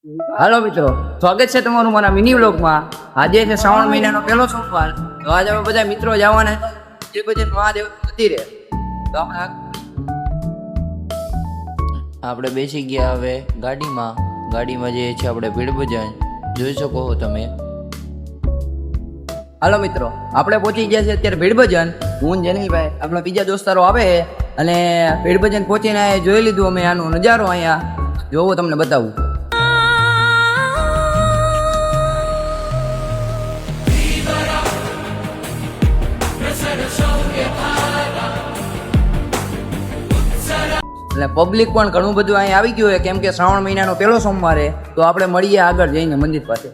હાલો મિત્રો, સ્વાગત છે તમારું મારા મિની વ્લોગમાં. આજે છે શ્રાવણ મહિનાનો પહેલો સોમવાર. તો આજે અમે બધા મિત્રો જવાના તિરુપતિ મહાદેવ મંદિરે. તો આપણે બેસી ગયા હવે ગાડીમાં જઈએ છીએ આપણે ભીડ ભજન. જોઈ શકો છો તમે. હાલો મિત્રો, આપણે પહોંચી ગયા છે અત્યારે ભીડ ભજન. હું જનીલભાઈ, આપણા બીજા દોસ્તારો આવે અને ભીડ ભજન પહોંચીને જોઈ લીધું અમે આનો નજારો. અહીંયા જોવો, તમને બતાવું. એટલે પબ્લિક પણ ઘણું બધું અહીંયા આવી ગયું છે, કેમ કે શ્રાવણ મહિનાનો પહેલો સોમવારે. તો આપણે મળીએ આગળ જઈને મંદિર પાસે.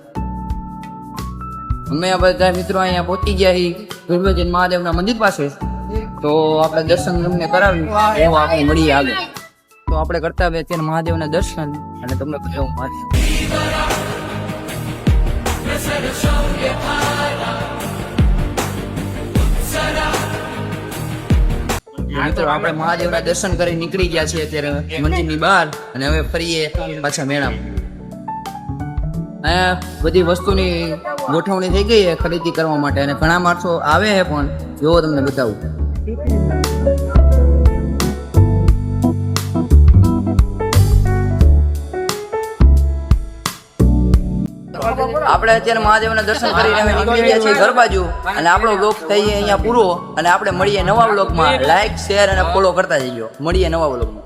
અમે આ બધા મિત્રો અહીંયા પહોંચી ગયા છીએ ભીડભજન મહાદેવના મંદિર પાસે. તો આપણે દર્શન તમને કરાવ્યું, એવો આપણે મળીએ આગળ. તો આપણે કરતા હોય અત્યારે મહાદેવના દર્શન અને તમને બતાવું મહાદેવ. મિત્રો, આપણે મહાદેવના દર્શન કરી નીકળી ગયા છીએ અત્યારે મંદિરની બહાર અને હવે ફરીએ પાછા મેળામાં. અહીંયા બધી વસ્તુની ગોઠવણી થઈ ગઈ છે ખરીદી કરવા માટે અને ઘણા માણસો આવે છે પણ. જોવો, તમને બતાવું. આપણે અત્યારે મહાદેવના દર્શન કરીને અમે નીકળી ગયા છીએ ઘર બાજુ અને આપણો વ્લોગ થઈ અહીંયા પૂરો અને આપણે મળીએ નવા વ્લોગમાં. લાઈક, શેર અને ફોલો કરતા જજો. મળીએ નવા વ્લોગમાં.